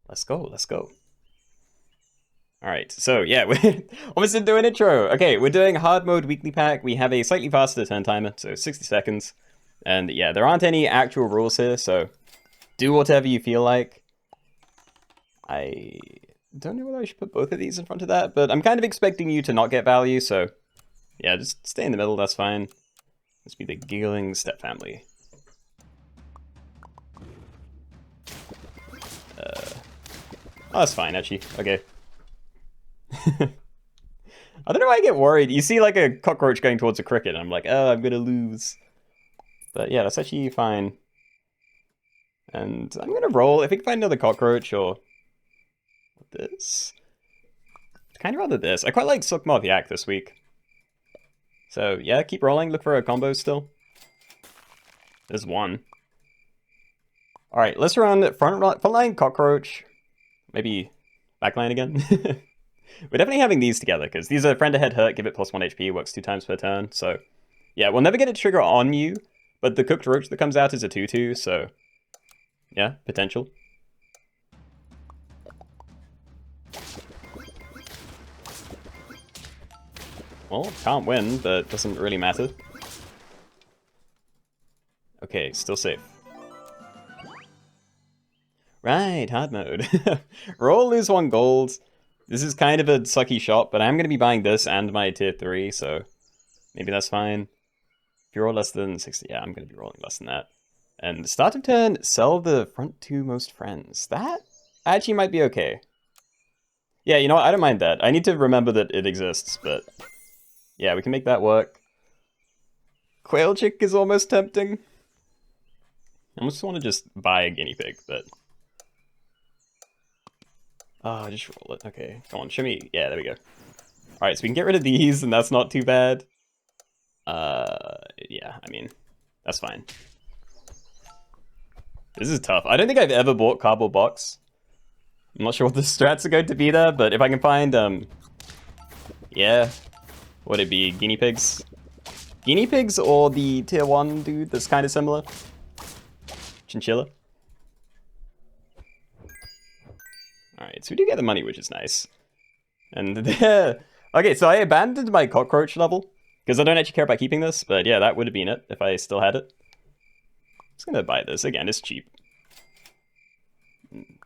Let's go, let's go. Alright, so yeah, we're almost into an intro. Okay, we're doing hard mode weekly pack. We have a slightly faster turn timer, so 60 seconds. And yeah, there aren't any actual rules here, so do whatever you feel like. I don't know whether I should put both of these in front of that, but I'm kind of expecting you to not get value, so yeah, just stay in the middle, that's fine. Let's be the giggling step family. Oh, that's fine, actually. Okay. I don't know why I get worried. You see like a cockroach going towards a cricket, and I'm like, oh, I'm gonna lose. But yeah, that's actually fine. And I'm gonna roll. If we can find another cockroach or this. I'd kind of rather this. I quite like Suckmoth Yak this week. So yeah, keep rolling. Look for a combo still. There's one. Alright, let's run front line cockroach. Maybe backline again. We're definitely having these together, because these are friend ahead hurt, give it plus 1 HP, works 2 times per turn. So yeah, we'll never get a trigger on you, but the cooked roach that comes out is a 2-2, so yeah, potential. Well, can't win, but doesn't really matter. Okay, still safe. Right, hard mode. Roll, lose 1 gold. This is kind of a sucky shot, but I'm going to be buying this and my tier 3, so maybe that's fine. If you roll less than 60, yeah, I'm going to be rolling less than that. And start of turn, sell the front 2 most friends. That actually might be okay. Yeah, you know what? I don't mind that. I need to remember that it exists, but yeah, we can make that work. Quail Chick is almost tempting. I almost want to just buy a guinea pig, but... oh, just roll it. Okay, come on, show me. Yeah, there we go. Alright, so we can get rid of these, and that's not too bad. Yeah, I mean, that's fine. This is tough. I don't think I've ever bought Cardboard Box. I'm not sure what the strats are going to be there, but if I can find, yeah, would it be guinea pigs? Guinea pigs or the tier 1 dude that's kind of similar? Chinchilla? Alright, so we do get the money, which is nice. And there... okay, so I abandoned my cockroach level, because I don't actually care about keeping this, but yeah, that would have been it if I still had it. I'm just gonna buy this. Again, it's cheap. And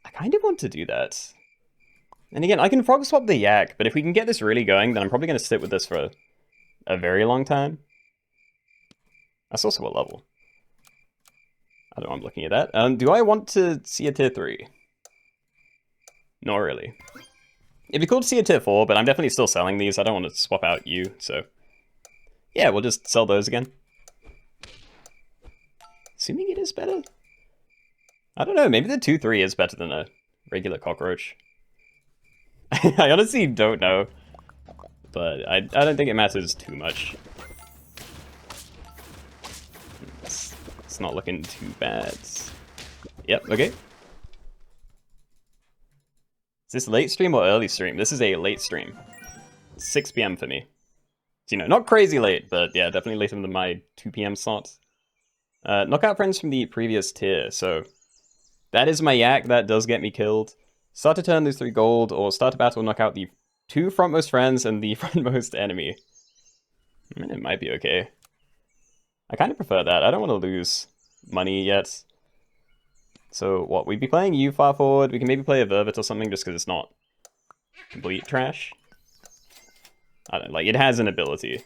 I kind of want to do that. And again, I can frog swap the yak, but if we can get this really going, then I'm probably going to sit with this for a very long time. That's also what level? I don't know, I'm looking at that. Do I want to see a tier 3? Not really. It'd be cool to see a tier 4, but I'm definitely still selling these. I don't want to swap out you, so... yeah, we'll just sell those again. Assuming it is better? I don't know, maybe the 2-3 is better than a regular cockroach. I honestly don't know. But I don't think it matters too much. It's not looking too bad. Yep, okay. Is this late stream or early stream? This is a late stream. 6 PM for me. So, you know, not crazy late, but yeah, definitely later than my 2 PM slot. Knockout friends from the previous tier, so that is my yak, that does get me killed. Start to turn, lose 3 gold, or start a battle, knock out the 2 frontmost friends and the frontmost enemy. I mean, it might be okay. I kind of prefer that. I don't want to lose money yet. So what, we'd be playing you far forward. We can maybe play a Vervet or something just because it's not complete trash. I don't know, like, it has an ability.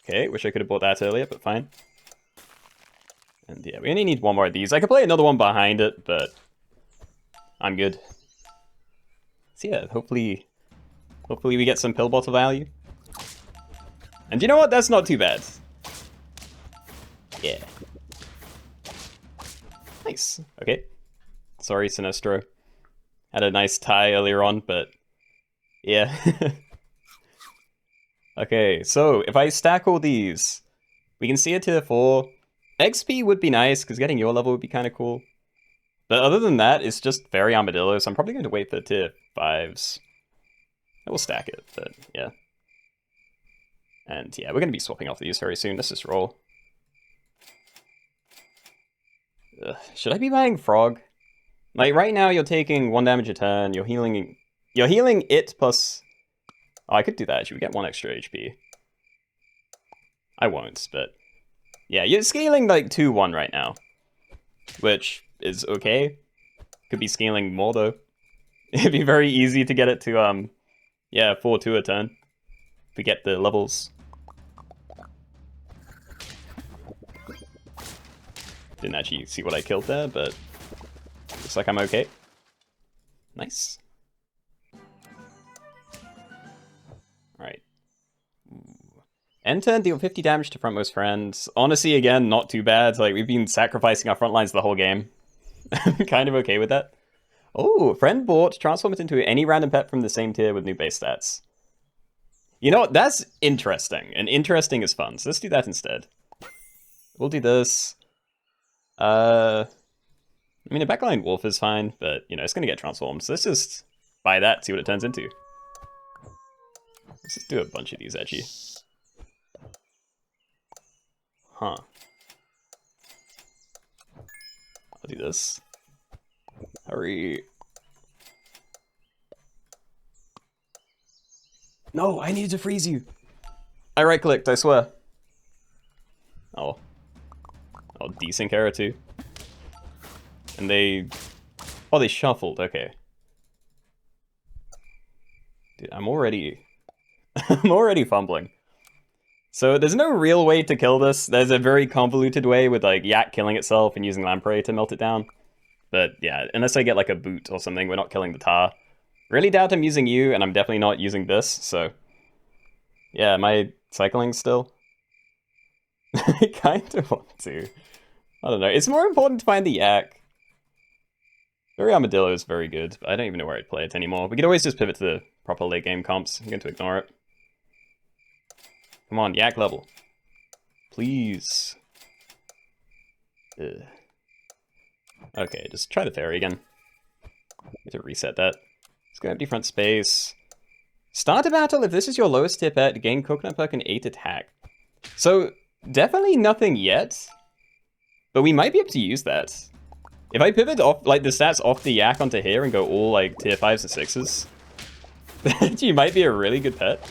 Okay, wish I could have bought that earlier, but fine. And yeah, we only need 1 more of these. I could play another one behind it, but I'm good. So yeah, hopefully we get some pill bottle value. And you know what? That's not too bad. Yeah. Nice. Okay. Sorry, Sinestro. Had a nice tie earlier on, but yeah. Okay, so if I stack all these, we can see a tier 4. XP would be nice, because getting your level would be kind of cool. But other than that, it's just very armadillo, so I'm probably going to wait for tier 5s. I will stack it, but yeah. And yeah, we're going to be swapping off these very soon. Let's just roll. Should I be buying Frog? Like, right now you're taking 1 damage a turn, you're healing it plus... Oh, I could do that, actually. We get 1 extra HP. I won't, but... Yeah, you're scaling, like, 2-1 right now. Which is okay. Could be scaling more, though. It'd be very easy to get it to, yeah, 4-2 a turn. If we get the levels. Didn't actually see what I killed there, but... Looks like I'm okay. Nice. Alright. End turn, deal 50 damage to frontmost friends. Honestly, again, not too bad. Like, we've been sacrificing our front lines the whole game. I'm kind of okay with that. Oh, friend bought, transform it into any random pet from the same tier with new base stats. You know what? That's interesting. And interesting is fun. So let's do that instead. We'll do this. I mean, a backline wolf is fine, but, you know, it's going to get transformed. So let's just buy that, see what it turns into. Let's just do a bunch of these, actually. Huh. I'll do this. Hurry. No, I needed to freeze you. I right-clicked, I swear. Oh. Oh, decent error too. And they... Oh, they shuffled, okay. Dude, I'm already... I'm already fumbling. So there's no real way to kill this. There's a very convoluted way with, like, Yak killing itself and using Lamprey to melt it down. But, yeah, unless I get, like, a boot or something, we're not killing the tar. Really doubt I'm using you, and I'm definitely not using this, so... Yeah, am I cycling still? I kind of want to. I don't know. It's more important to find the Yak. Very Armadillo is very good, but I don't even know where I'd play it anymore. We could always just pivot to the proper late game comps. I'm going to ignore it. Come on, Yak level. Please. Ugh. Okay, just try the fairy again. Need to reset that. Let's go empty front space. Start a battle if this is your lowest tier pet. Gain coconut perk and 8 attack. So, definitely nothing yet. But we might be able to use that. If I pivot off, like, the stats off the Yak onto here and go all, like, tier 5s and 6s, that you might be a really good pet.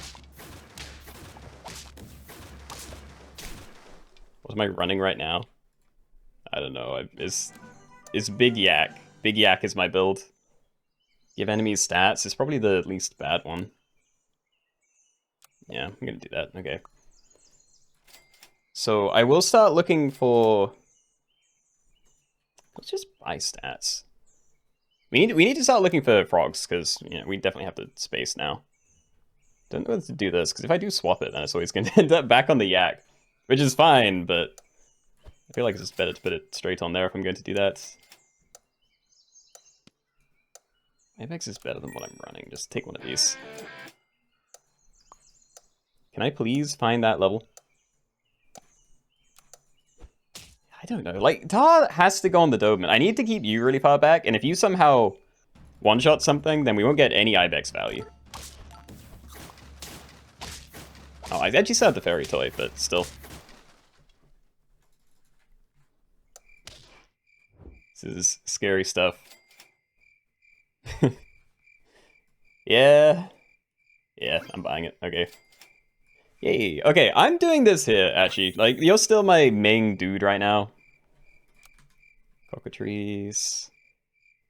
What am I running right now? I don't know. It's Big Yak. Big Yak is my build. Give enemies stats. It's probably the least bad one. Yeah, I'm gonna do that. Okay. So I will start looking for... Let's just buy stats. We need to start looking for frogs, because, you know, we definitely have the space now. Don't know whether to do this, because if I do swap it, then it's always going to end up back on the Yak. Which is fine, but I feel like it's just better to put it straight on there if I'm going to do that. Apex is better than what I'm running. Just take one of these. Can I please find that level? I don't know. Like, Tar has to go on the Doberman. I need to keep you really far back, and if you somehow one-shot something, then we won't get any Ibex value. Oh, I actually still have the fairy toy, but still. This is scary stuff. Yeah. Yeah, I'm buying it. Okay. Yay. Okay, I'm doing this here, actually. Like, you're still my main dude right now. Cockatrice.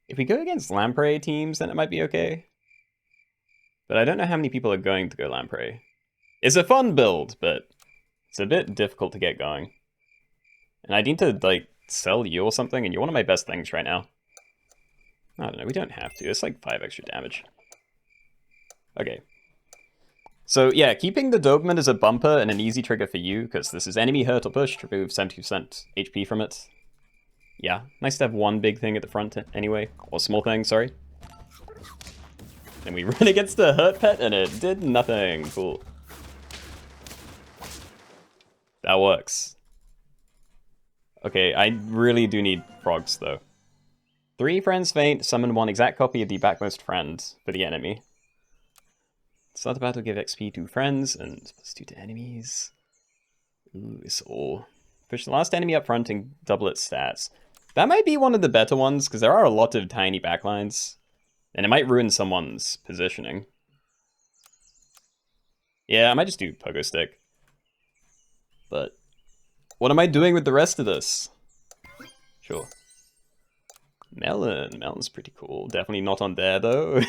If we go against Lamprey teams, then it might be okay. But I don't know how many people are going to go Lamprey. It's a fun build, but it's a bit difficult to get going. And I need to, like, sell you or something, and you're one of my best things right now. I don't know, we don't have to. It's like 5 extra damage. Okay. So yeah, keeping the Doberman as a bumper and an easy trigger for you, because this is enemy hurt or push, to remove 70% HP from it. Yeah, nice to have one big thing at the front anyway. Or small thing, sorry. And we run against the hurt pet and it did nothing. Cool. That works. Okay, I really do need frogs though. 3 friends faint, summon 1 exact copy of the backmost friend for the enemy. Start the battle, give XP to friends, and +2 to enemies. Ooh, it's all. Push the last enemy up front and double its stats. That might be one of the better ones, because there are a lot of tiny backlines. And it might ruin someone's positioning. Yeah, I might just do pogo stick. But what am I doing with the rest of this? Sure. Melon. Melon's pretty cool. Definitely not on there, though.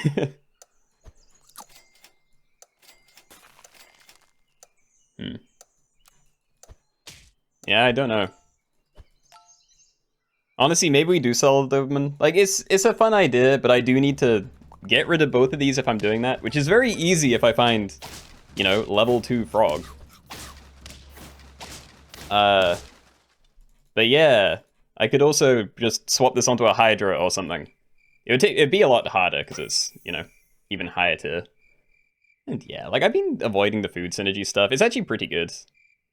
Yeah, I don't know. Honestly, maybe we do sell Doberman. Like, it's a fun idea, but I do need to get rid of both of these if I'm doing that, which is very easy if I find, you know, level 2 frog. But yeah, I could also just swap this onto a Hydra or something. It'd be a lot harder because it's, you know, even higher tier. And yeah, like I've been avoiding the food synergy stuff. It's actually pretty good.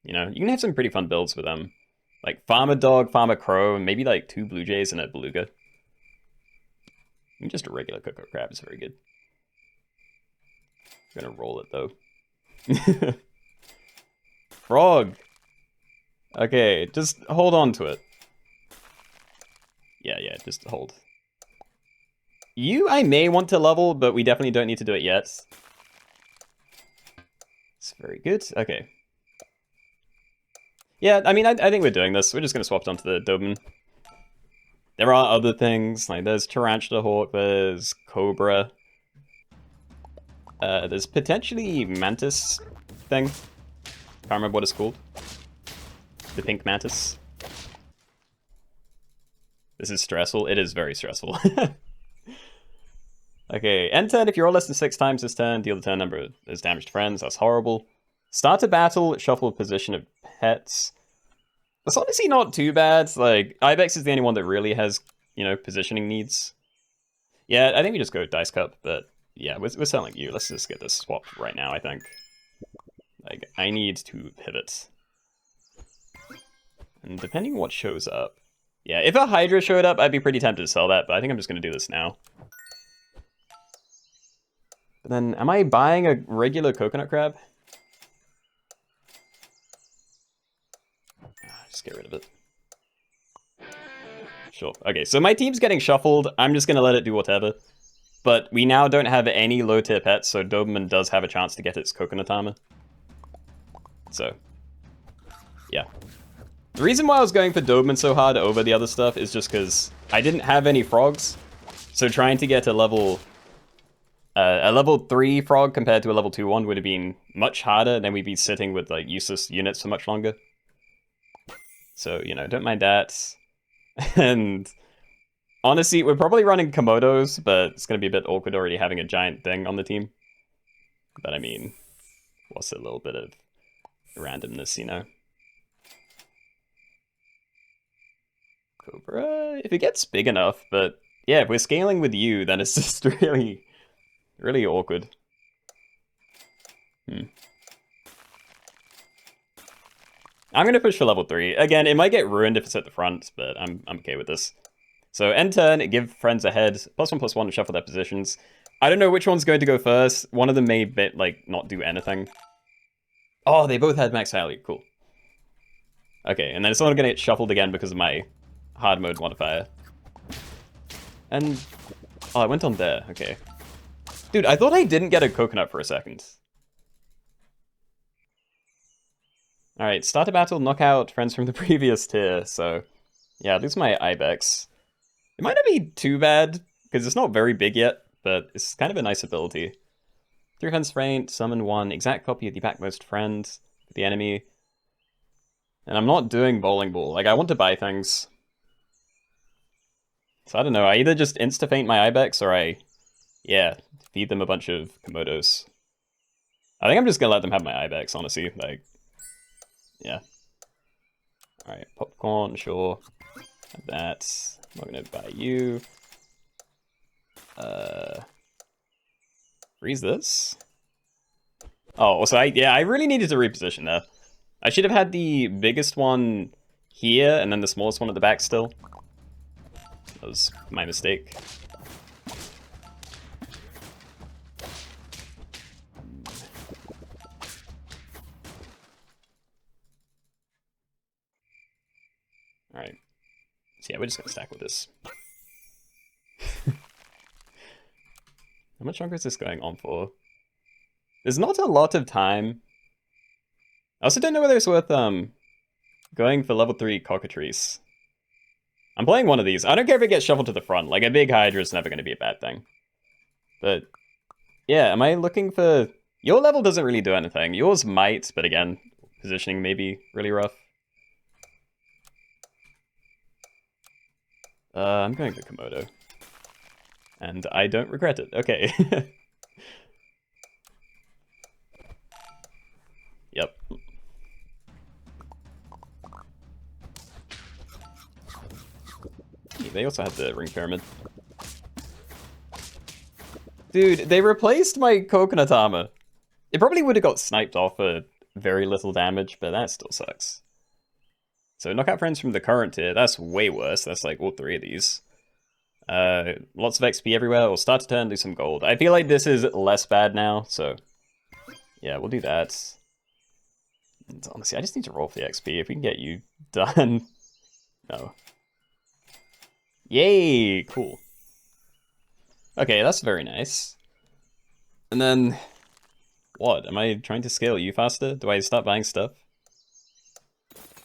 You know, you can have some pretty fun builds with them. Like Farmer Dog, Farmer Crow, and maybe like 2 Blue Jays and a Beluga. Just a regular Cocoa Crab is very good. I'm gonna roll it though. Frog! Okay, just hold on to it. Yeah, just hold. You, I may want to level, but we definitely don't need to do it yet. It's very good. Okay. Yeah, I mean, I think we're doing this. We're just going to swap it onto the Doberman. There are other things, like there's Tarantula Hawk, there's Cobra. There's potentially Mantis thing. Can't remember what it's called. The pink Mantis. This is stressful. It is very stressful. Okay, end turn. If you roll less than 6 times this turn, deal the turn number as damage to friends. That's horrible. Start a battle, shuffle position of pets. That's honestly not too bad. Like, Ibex is the only one that really has, you know, positioning needs. Yeah, I think we just go Dice Cup, but yeah, we're selling you. Let's just get this swapped right now, I think. Like, I need to pivot. And depending on what shows up. Yeah, if a Hydra showed up, I'd be pretty tempted to sell that, but I think I'm just going to do this now. But then, am I buying a regular coconut crab? Just get rid of it. Sure. Okay, so my team's getting shuffled. I'm just going to let it do whatever. But we now don't have any low-tier pets, so Doberman does have a chance to get its coconut armor. So, yeah. The reason why I was going for Doberman so hard over the other stuff is just because I didn't have any frogs. So trying to get a level 3 frog compared to a level 2 one would have been much harder, and then we'd be sitting with like useless units for much longer. So, you know, don't mind that. And honestly, we're probably running Komodos, but it's going to be a bit awkward already having a giant thing on the team. But I mean, what's a little bit of randomness, you know? Cobra, if it gets big enough, but yeah, if we're scaling with you, then it's just really, really awkward. I'm going to push for level 3. Again, it might get ruined if it's at the front, but I'm okay with this. So end turn, give friends a head, +1/+1 to shuffle their positions. I don't know which one's going to go first. One of them may like not do anything. Oh, they both had max value. Cool. Okay, and then it's not going to get shuffled again because of my hard mode modifier. And oh, I went on there. Okay. Dude, I thought I didn't get a coconut for a second. Alright, start a battle, knock out friends from the previous tier, so yeah, lose my Ibex. It might not be too bad, because it's not very big yet, but it's kind of a nice ability. 3 friends faint, summon 1 exact copy of the backmost friend for the enemy. And I'm not doing bowling ball, like I want to buy things. So I don't know, I either just insta-faint my Ibex or I, yeah, feed them a bunch of Komodos. I think I'm just gonna let them have my Ibex, honestly, like, yeah. Alright, popcorn, sure. Have that. I'm not gonna buy you. Freeze this. Oh, so I really needed to reposition there. I should have had the biggest one here and then the smallest one at the back still. That was my mistake. Alright. So yeah, we're just gonna stack with this. How much longer is this going on for? There's not a lot of time. I also don't know whether it's worth going for level 3 cockatrice. I'm playing one of these. I don't care if it gets shuffled to the front. Like, a big Hydra is never going to be a bad thing. But, yeah, am I looking for... Your level doesn't really do anything. Yours might, but again, positioning may be really rough. I'm going for Komodo. And I don't regret it. Okay. Yep. They also had the ring pyramid. Dude, they replaced my coconut armor. It probably would have got sniped off for very little damage, but that still sucks. So knockout friends from the current tier, that's way worse. That's like all 3 of these. Lots of XP everywhere. We'll start to turn, do some gold. I feel like this is less bad now, so yeah, we'll do that. And honestly, I just need to roll for the XP. If we can get you done. No. Yay! Cool. Okay, that's very nice. And then... What? Am I trying to scale you faster? Do I start buying stuff?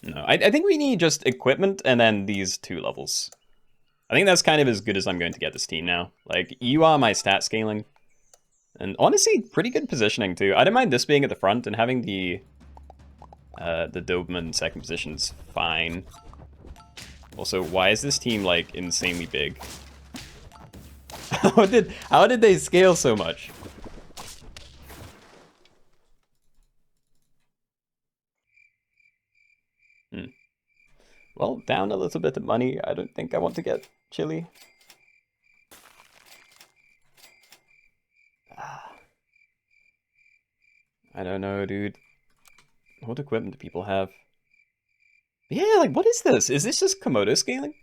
No, I think we need just equipment and then these 2 levels. I think that's kind of as good as I'm going to get this team now. Like, you are my stat scaling. And honestly, pretty good positioning too. I don't mind this being at the front and having the Doberman second position's fine. Also, why is this team, like, insanely big? How did they scale so much? Well, down a little bit of money. I don't think I want to get chili. I don't know, dude. What equipment do people have? Yeah, like, what is this? Is this just Komodo scaling?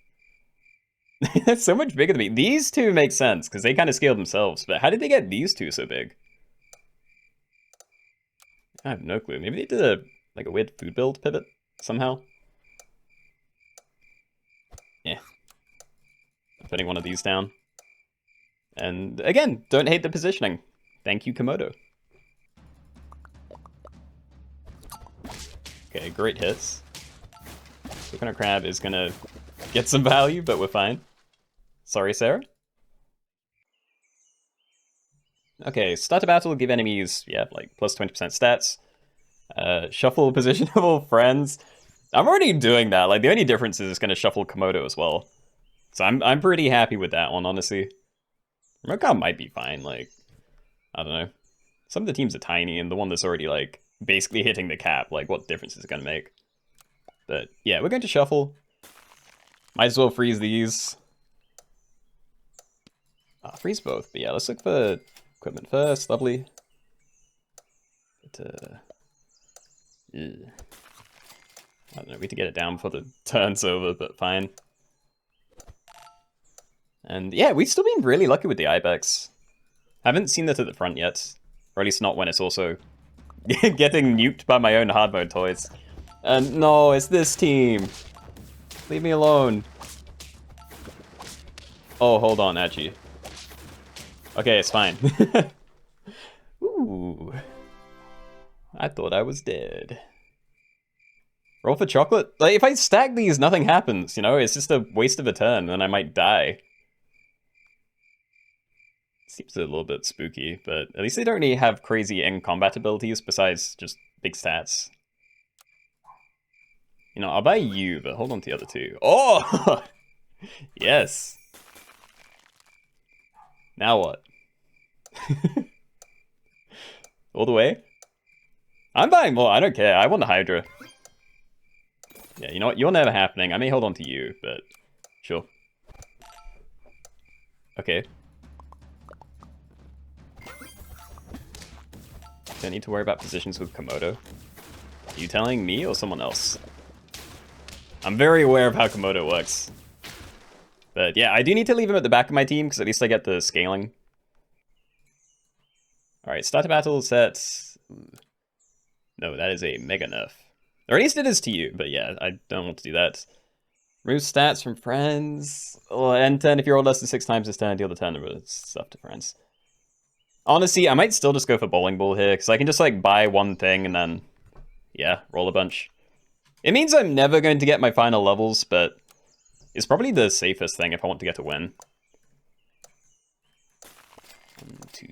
That's so much bigger than me. These 2 make sense, because they kind of scaled themselves. But how did they get these 2 so big? I have no clue. Maybe they did a weird food build pivot somehow. Yeah. I'm putting one of these down. And again, don't hate the positioning. Thank you, Komodo. Okay, great hits. Coconut Crab is gonna get some value, but we're fine. Sorry, Sarah. Okay, start a battle, give enemies, yeah, like plus 20% stats. Shuffle positionable friends. I'm already doing that. Like, the only difference is it's gonna shuffle Komodo as well. So I'm pretty happy with that one, honestly. Remote Comm might be fine, like, I don't know. Some of the teams are tiny, and the one that's already, like, basically hitting the cap, like, what difference is it gonna make? But, yeah, we're going to shuffle. Might as well freeze these. Freeze both, but yeah, let's look for equipment first, lovely. But, yeah. I don't know, we need to get it down before the turn's over, but fine. And yeah, we've still been really lucky with the Ibex. Haven't seen that at the front yet. Or at least not when it's also getting nuked by my own hard mode toys. And no, it's this team. Leave me alone. Oh, hold on, Achi. Okay, it's fine. Ooh. I thought I was dead. Roll for chocolate? Like, if I stack these, nothing happens, you know? It's just a waste of a turn, and I might die. Seems a little bit spooky, but at least they don't really have crazy in-combat abilities besides just big stats. You know, I'll buy you, but hold on to the other 2. Oh! Yes. Now what? All the way? I'm buying more, I don't care. I want the Hydra. Yeah, you know what? You're never happening. I may hold on to you, but sure. Okay. Don't need to worry about positions with Komodo. Are you telling me or someone else? I'm very aware of how Komodo works. But yeah, I do need to leave him at the back of my team, because at least I get the scaling. Alright, start a battle set. No, that is a mega nerf. Or at least it is to you, but yeah, I don't want to do that. Remove stats from friends. Well, end 10 if you roll less than 6 times this turn, deal the turn of stuff to friends. Honestly, I might still just go for bowling ball here, because I can just like buy one thing and then, yeah, roll a bunch. It means I'm never going to get my final levels, but it's probably the safest thing if I want to get a win. 1, 2,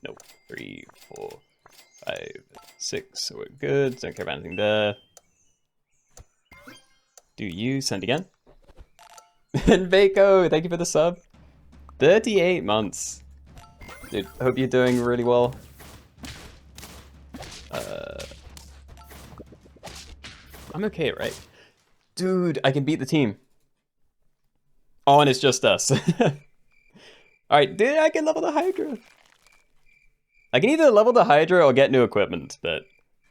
no, 3, 4, 5, 6, so we're good. Don't care about anything there. Do you send again? And Vaco, thank you for the sub. 38 months. Dude, hope you're doing really well. I'm okay, right? Dude, I can beat the team. Oh, and it's just us. Alright, dude, I can level the Hydra. I can either level the Hydra or get new equipment, but,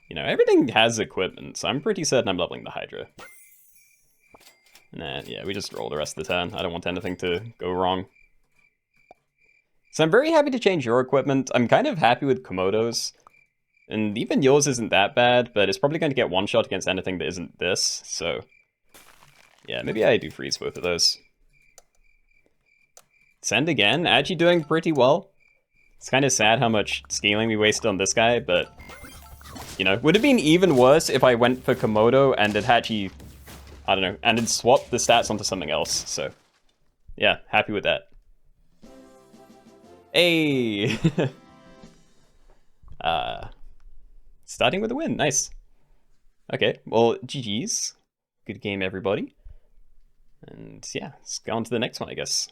you know, everything has equipment, so I'm pretty certain I'm leveling the Hydra. Nah, yeah, we just roll the rest of the turn. I don't want anything to go wrong. So I'm very happy to change your equipment. I'm kind of happy with Komodo's. And even yours isn't that bad, but it's probably going to get one shot against anything that isn't this, so... yeah, maybe I do freeze both of those. Send again? Actually doing pretty well. It's kind of sad how much scaling we wasted on this guy, but... you know, would have been even worse if I went for Komodo and it actually... I don't know, and it swapped the stats onto something else, so... yeah, happy with that. Hey! Starting with a win, nice. Okay, well, GG's. Good game, everybody. And yeah, let's go on to the next one, I guess.